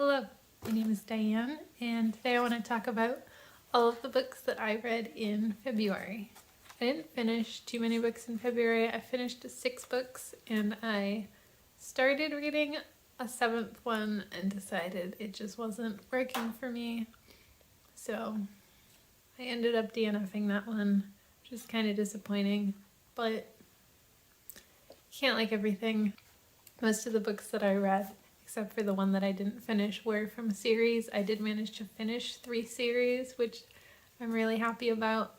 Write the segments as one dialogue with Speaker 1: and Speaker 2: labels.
Speaker 1: Hello, my name is Diane, and today I want to talk about all of the books that I read in February. I didn't finish too many books in February. I finished 6 books, and I started reading a 7th one and decided it just wasn't working for me. So I ended up DNFing that one, which is kind of disappointing, but can't like everything. Most of the books that I read, except for the one that I didn't finish, were from series. I did manage to finish 3 series, which I'm really happy about.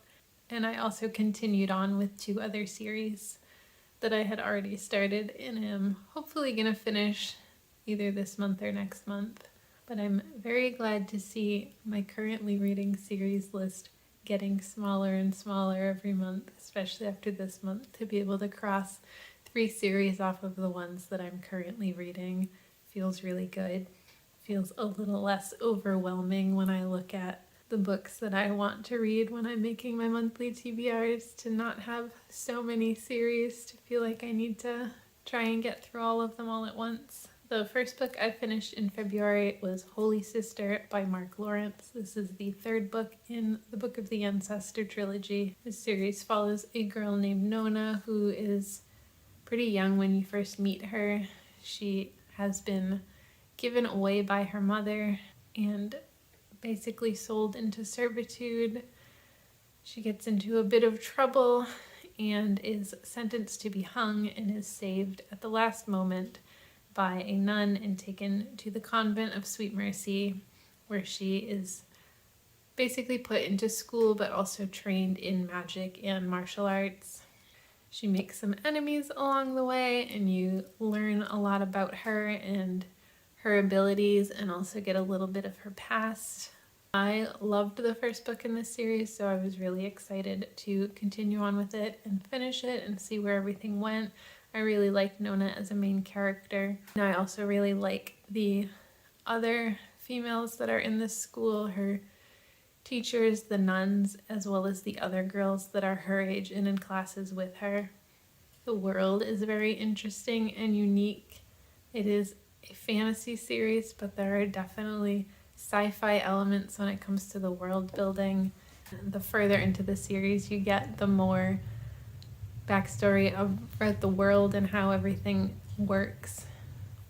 Speaker 1: And I also continued on with 2 other series that I had already started and am hopefully going to finish either this month or next month. But I'm very glad to see my currently reading series list getting smaller and smaller every month, especially after this month, to be able to cross 3 series off of the ones that I'm currently reading feels really good. Feels a little less overwhelming when I look at the books that I want to read when I'm making my monthly TBRs, to not have so many series, to feel like I need to try and get through all of them all at once. The first book I finished in February was Holy Sister by Mark Lawrence. This is the 3rd book in the Book of the Ancestor trilogy. This series follows a girl named Nona who is pretty young when you first meet her. She has been given away by her mother and basically sold into servitude. She gets into a bit of trouble and is sentenced to be hung, and is saved at the last moment by a nun and taken to the convent of Sweet Mercy, where she is basically put into school but also trained in magic and martial arts. She makes some enemies along the way, and you learn a lot about her and her abilities, and also get a little bit of her past. I loved the first book in this series, so I was really excited to continue on with it and finish it and see where everything went. I really like Nona as a main character, and I also really like the other females that are in this school, her teachers, the nuns, as well as the other girls that are her age and in classes with her. The world is very interesting and unique. It is a fantasy series, but there are definitely sci-fi elements when it comes to the world building. The further into the series you get, the more backstory about the world and how everything works,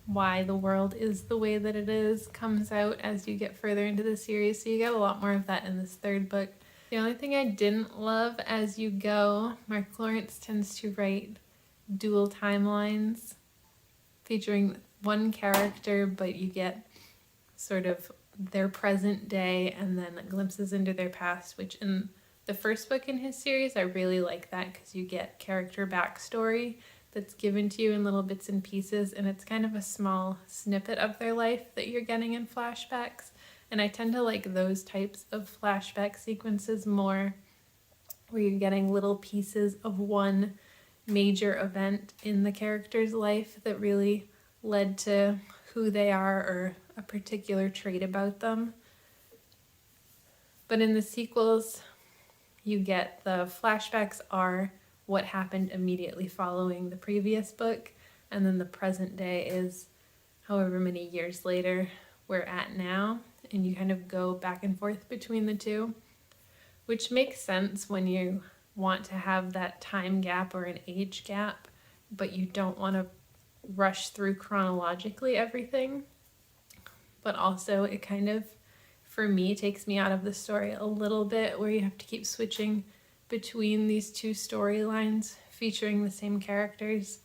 Speaker 1: why the world is the way that it is, comes out as you get further into the series. So you get a lot more of that in this 3rd book. The only thing I didn't love as you go, Mark Lawrence tends to write dual timelines featuring one character, but you get sort of their present day and then glimpses into their past, which in the first book in his series, I really like that because you get character backstory that's given to you in little bits and pieces, and it's kind of a small snippet of their life that you're getting in flashbacks. And I tend to like those types of flashback sequences more, where you're getting little pieces of one major event in the character's life that really led to who they are or a particular trait about them. But in the sequels, you get the flashbacks are what happened immediately following the previous book, and then the present day is however many years later we're at now, and you kind of go back and forth between the two, which makes sense when you want to have that time gap or an age gap, but you don't want to rush through chronologically everything. But also it kind of, for me, takes me out of the story a little bit, where you have to keep switching between these 2 storylines featuring the same characters,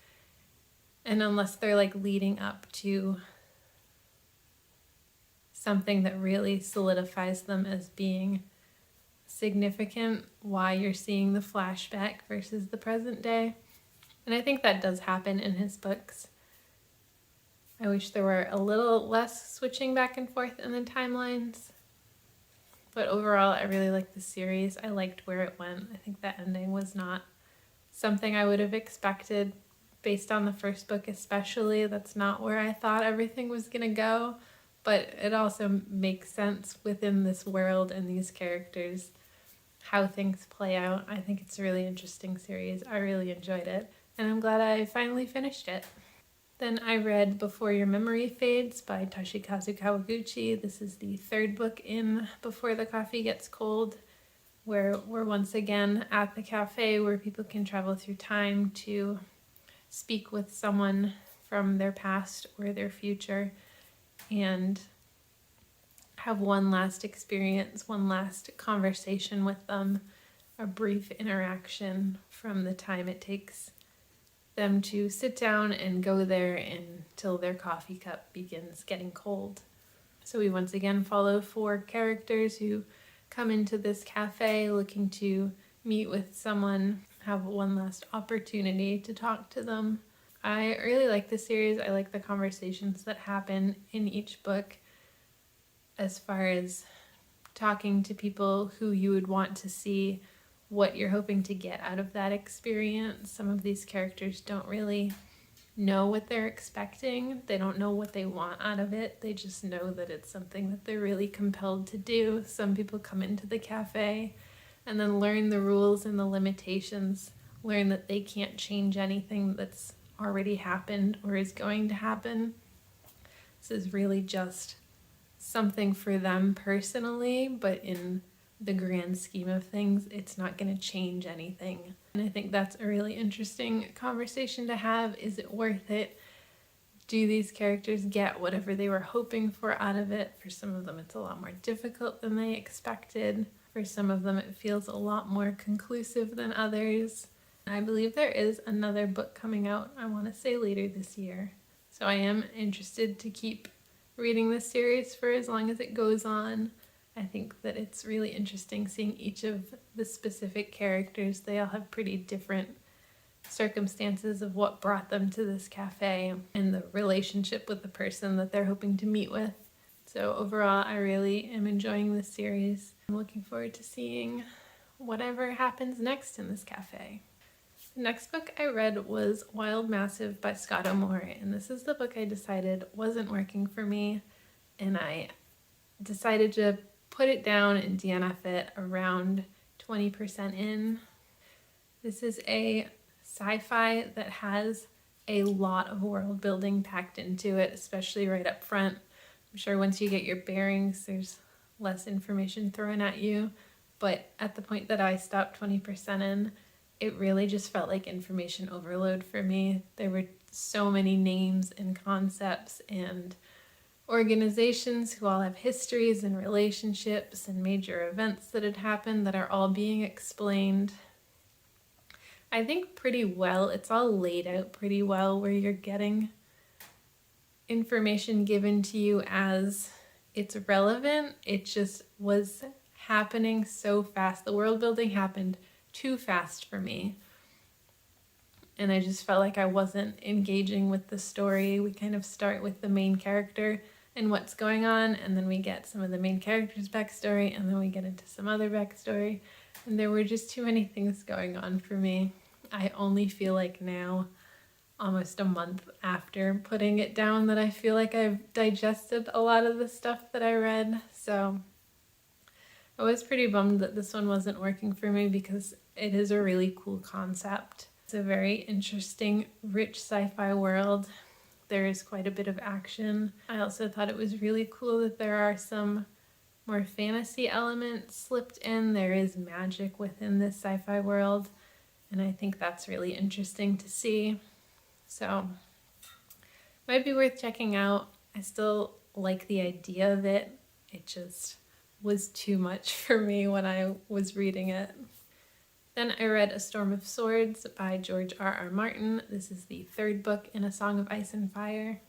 Speaker 1: and unless they're like leading up to something that really solidifies them as being significant, why you're seeing the flashback versus the present day. And I think that does happen in his books. I wish there were a little less switching back and forth in the timelines. But overall, I really liked the series. I liked where it went. I think the ending was not something I would have expected based on the first book especially. That's not where I thought everything was going to go. But it also makes sense within this world and these characters, how things play out. I think it's a really interesting series. I really enjoyed it, and I'm glad I finally finished it. Then I read Before Your Memory Fades by Toshikazu Kawaguchi. This is the third book in Before the Coffee Gets Cold, where we're once again at the cafe where people can travel through time to speak with someone from their past or their future and have one last experience, one last conversation with them, a brief interaction from the time it takes them to sit down and go there until their coffee cup begins getting cold. So we once again follow 4 characters who come into this cafe looking to meet with someone, have one last opportunity to talk to them. I really like this series. I like the conversations that happen in each book as far as talking to people who you would want to see what you're hoping to get out of that experience. Some of these characters don't really know what they're expecting. They don't know what they want out of it. They just know that it's something that they're really compelled to do. Some people come into the cafe and then learn the rules and the limitations, learn that they can't change anything that's already happened or is going to happen. This is really just something for them personally, but in the grand scheme of things, it's not going to change anything. And I think that's a really interesting conversation to have. Is it worth it? Do these characters get whatever they were hoping for out of it? For some of them, it's a lot more difficult than they expected. For some of them, it feels a lot more conclusive than others. I believe there is another book coming out, I want to say later this year. So I am interested to keep reading this series for as long as it goes on. I think that it's really interesting seeing each of the specific characters. They all have pretty different circumstances of what brought them to this cafe and the relationship with the person that they're hoping to meet with. So overall, I really am enjoying this series. I'm looking forward to seeing whatever happens next in this cafe. The next book I read was Wild Massive by Scott O'More, and this is the book I decided wasn't working for me, and I decided to put it down and DNF it around 20% in. This is a sci-fi that has a lot of world building packed into it, especially right up front. I'm sure once you get your bearings, there's less information thrown at you, but at the point that I stopped 20% in, it really just felt like information overload for me. There were so many names and concepts and organizations who all have histories and relationships and major events that had happened that are all being explained, I think, pretty well. It's all laid out pretty well where you're getting information given to you as it's relevant. It just was happening so fast. The world building happened too fast for me. And I just felt like I wasn't engaging with the story. We kind of start with the main character and what's going on, and then we get some of the main character's backstory, and then we get into some other backstory. And there were just too many things going on for me. I only feel like now, almost a month after putting it down, that I feel like I've digested a lot of the stuff that I read. So I was pretty bummed that this one wasn't working for me because it is a really cool concept. It's a very interesting, rich sci-fi world. There is quite a bit of action. I also thought it was really cool that there are some more fantasy elements slipped in. There is magic within this sci-fi world, and I think that's really interesting to see. So, might be worth checking out. I still like the idea of it. It just was too much for me when I was reading it. Then I read A Storm of Swords by George R.R. Martin. This is the third book in A Song of Ice and Fire.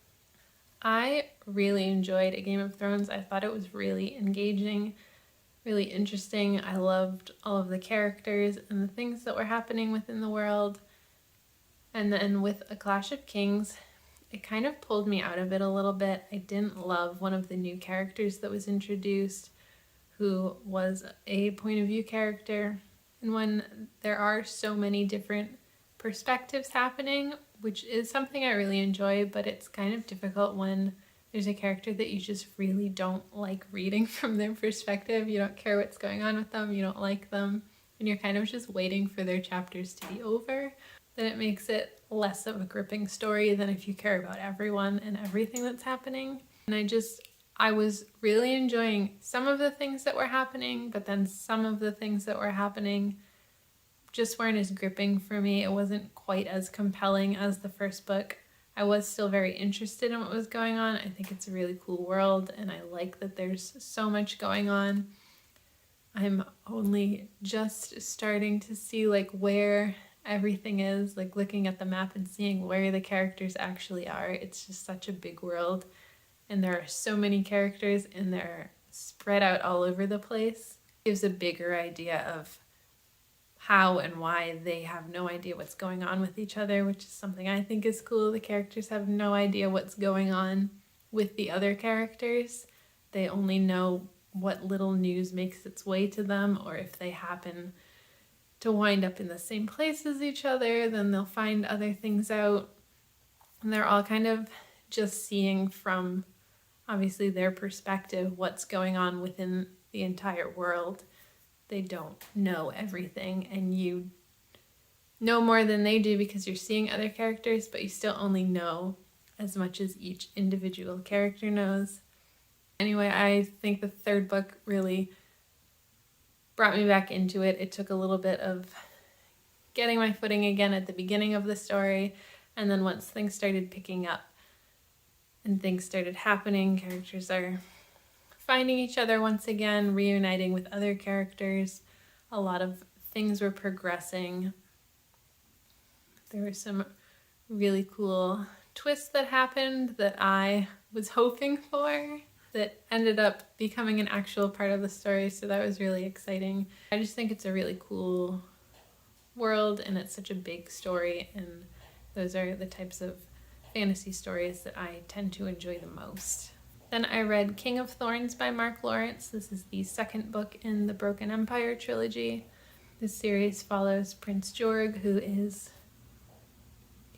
Speaker 1: I really enjoyed A Game of Thrones. I thought it was really engaging, really interesting. I loved all of the characters and the things that were happening within the world. And then with A Clash of Kings, it kind of pulled me out of it a little bit. I didn't love one of the new characters that was introduced, who was a point of view character. And when there are so many different perspectives happening, which is something I really enjoy, but it's kind of difficult when there's a character that you just really don't like reading from their perspective. You don't care what's going on with them, you don't like them, and you're kind of just waiting for their chapters to be over. then it makes it less of a gripping story than if you care about everyone and everything that's happening. And I was really enjoying some of the things that were happening, but then some of the things that were happening just weren't as gripping for me. It wasn't quite as compelling as the first book. I was still very interested in what was going on. I think it's a really cool world, and I like that there's so much going on. I'm only just starting to see like where everything is, like looking at the map and seeing where the characters actually are. It's just such a big world, and there are so many characters, and they're spread out all over the place. It gives a bigger idea of how and why they have no idea what's going on with each other, which is something I think is cool. The characters have no idea what's going on with the other characters. They only know what little news makes its way to them, or if they happen to wind up in the same place as each other, then they'll find other things out. And they're all kind of just seeing from obviously their perspective what's going on within the entire world. They don't know everything, and you know more than they do because you're seeing other characters, but you still only know as much as each individual character knows. Anyway, I think the third book really brought me back into it. It took a little bit of getting my footing again at the beginning of the story, and then once things started picking up and things started happening, characters are finding each other once again, reuniting with other characters. A lot of things were progressing. There were some really cool twists that happened that I was hoping for that ended up becoming an actual part of the story, so that was really exciting. I just think it's a really cool world, and it's such a big story, and those are the types of fantasy stories that I tend to enjoy the most. Then I read King of Thorns by Mark Lawrence. This is the second book in the Broken Empire trilogy. This series follows Prince Jorg, who is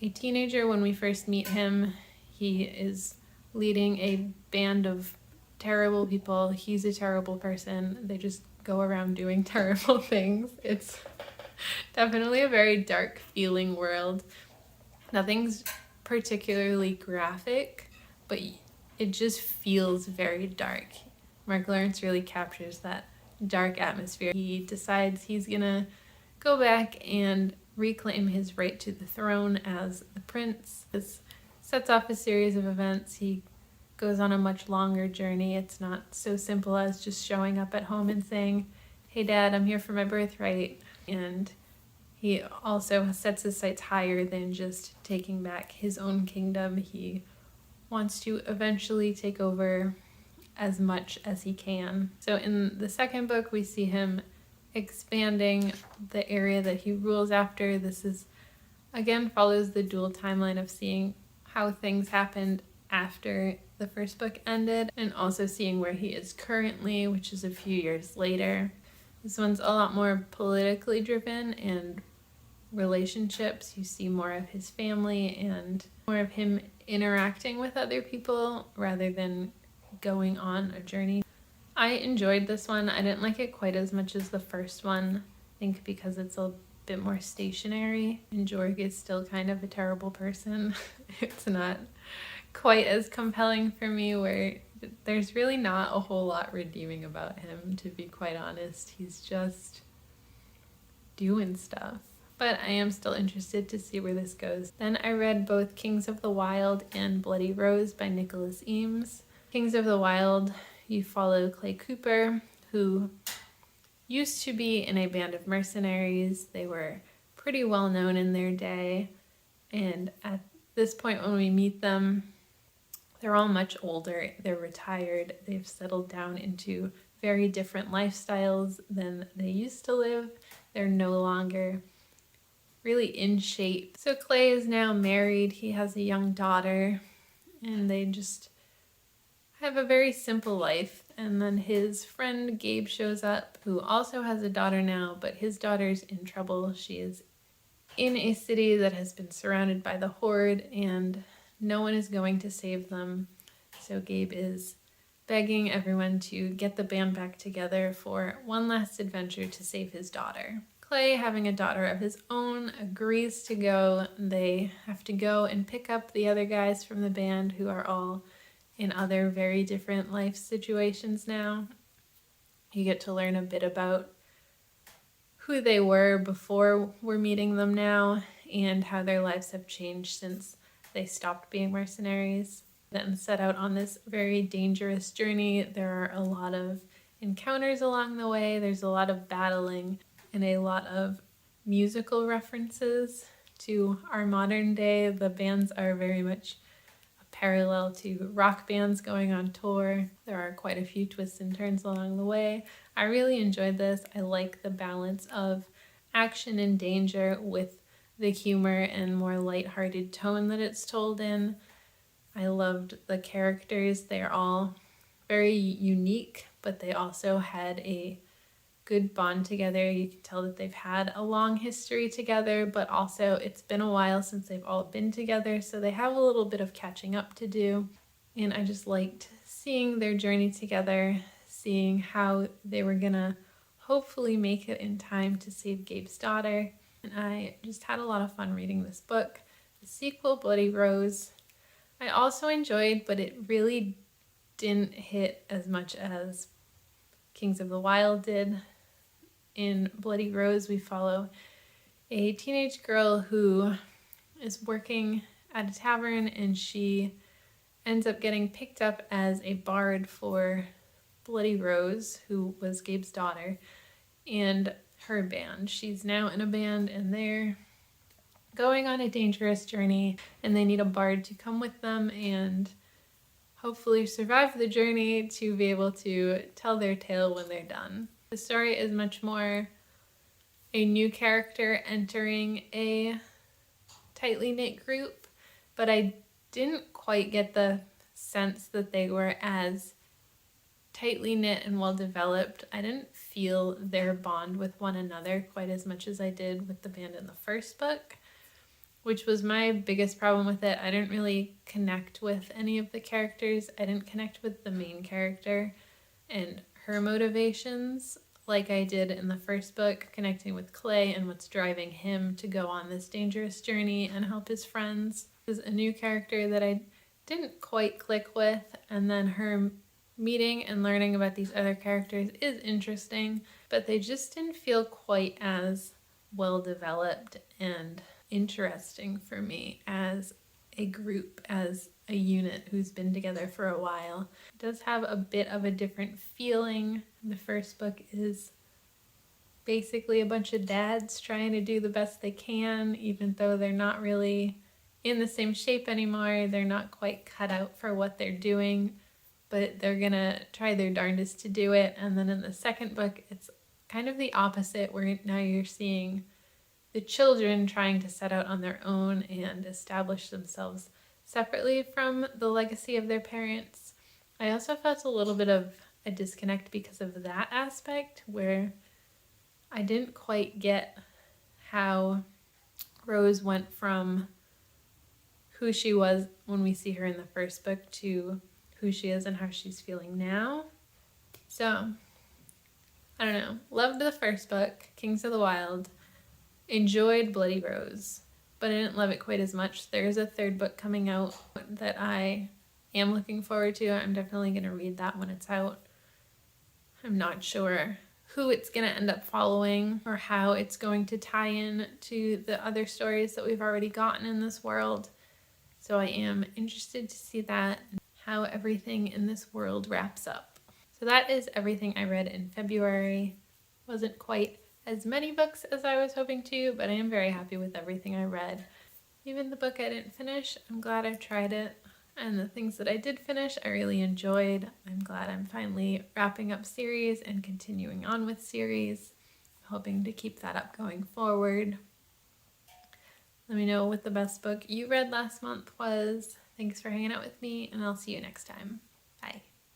Speaker 1: a teenager when we first meet him. He is leading a band of terrible people. He's a terrible person. They just go around doing terrible things. It's definitely a very dark feeling world. Nothing's particularly graphic, but it just feels very dark. Mark Lawrence really captures that dark atmosphere. He decides he's gonna go back and reclaim his right to the throne as the prince. This sets off a series of events. He goes on a much longer journey. It's not so simple as just showing up at home and saying, "Hey Dad, I'm here for my birthright." And he also sets his sights higher than just taking back his own kingdom. He wants to eventually take over as much as he can. So in the second book, we see him expanding the area that he rules after. This is, again, follows the dual timeline of seeing how things happened after the first book ended, and also seeing where he is currently, which is a few years later. This one's a lot more politically driven and relationships. You see more of his family and more of him interacting with other people rather than going on a journey. I enjoyed this one. I didn't like it quite as much as the first one, I think because it's a bit more stationary, and Jorg is still kind of a terrible person. It's not quite as compelling for me, where there's really not a whole lot redeeming about him, to be quite honest. He's just doing stuff. But I am still interested to see where this goes. Then I read both Kings of the Wild and Bloody Rose by Nicholas Eames. Kings of the Wild, you follow Clay Cooper, who used to be in a band of mercenaries. They were pretty well known in their day, and at this point when we meet them, they're all much older. They're retired. They've settled down into very different lifestyles than they used to live. They're no longer really in shape. So Clay is now married. He has a young daughter, and they just have a very simple life. And then his friend Gabe shows up, who also has a daughter now, but his daughter's in trouble. She is in a city that has been surrounded by the Horde, and no one is going to save them. So Gabe is begging everyone to get the band back together for one last adventure to save his daughter. Clay, having a daughter of his own, agrees to go. They have to go and pick up the other guys from the band who are all in other very different life situations now. You get to learn a bit about who they were before we're meeting them now and how their lives have changed since they stopped being mercenaries. Then set out on this very dangerous journey. There are a lot of encounters along the way. There's a lot of battling and a lot of musical references to our modern day. The bands are very much a parallel to rock bands going on tour. There are quite a few twists and turns along the way. I really enjoyed this. I like the balance of action and danger with the humor and more lighthearted tone that it's told in. I loved the characters. They're all very unique, but they also had a good bond together. You can tell that they've had a long history together, but also it's been a while since they've all been together, so they have a little bit of catching up to do. And I just liked seeing their journey together, seeing how they were gonna hopefully make it in time to save Gabe's daughter. And I just had a lot of fun reading this book. The sequel, Bloody Rose, I also enjoyed, but it really didn't hit as much as Kings of the Wild did. In Bloody Rose, we follow a teenage girl who is working at a tavern, and she ends up getting picked up as a bard for Bloody Rose, who was Gabe's daughter, and her band. She's now in a band, and they're going on a dangerous journey, and they need a bard to come with them and hopefully survive the journey to be able to tell their tale when they're done. The story is much more a new character entering a tightly knit group, but I didn't quite get the sense that they were as tightly knit and well developed. I didn't feel their bond with one another quite as much as I did with the band in the first book, which was my biggest problem with it. I didn't really connect with any of the characters. I didn't connect with the main character and her motivations like I did in the first book, connecting with Clay and what's driving him to go on this dangerous journey and help his friends. This is a new character that I didn't quite click with, and then her meeting and learning about these other characters is interesting, but they just didn't feel quite as well developed and interesting for me as a group, as a unit who's been together for a while. It does have a bit of a different feeling. The first book is basically a bunch of dads trying to do the best they can, even though they're not really in the same shape anymore. They're not quite cut out for what they're doing, but they're gonna try their darndest to do it. And then in the second book, it's kind of the opposite, where now you're seeing the children trying to set out on their own and establish themselves separately from the legacy of their parents. I also felt a little bit of a disconnect because of that aspect, where I didn't quite get how Rose went from who she was when we see her in the first book to who she is and how she's feeling now. So, I don't know. Loved the first book, Kings of the Wild. Enjoyed Bloody Rose, but I didn't love it quite as much. There's a third book coming out that I am looking forward to. I'm definitely going to read that when it's out. I'm not sure who it's going to end up following or how it's going to tie in to the other stories that we've already gotten in this world. So I am interested to see that and how everything in this world wraps up. So that is everything I read in February. Wasn't quite as many books as I was hoping to, but I am very happy with everything I read. Even the book I didn't finish, I'm glad I tried it. And the things that I did finish, I really enjoyed. I'm glad I'm finally wrapping up series and continuing on with series. Hoping to keep that up going forward. Let me know what the best book you read last month was. Thanks for hanging out with me, and I'll see you next time.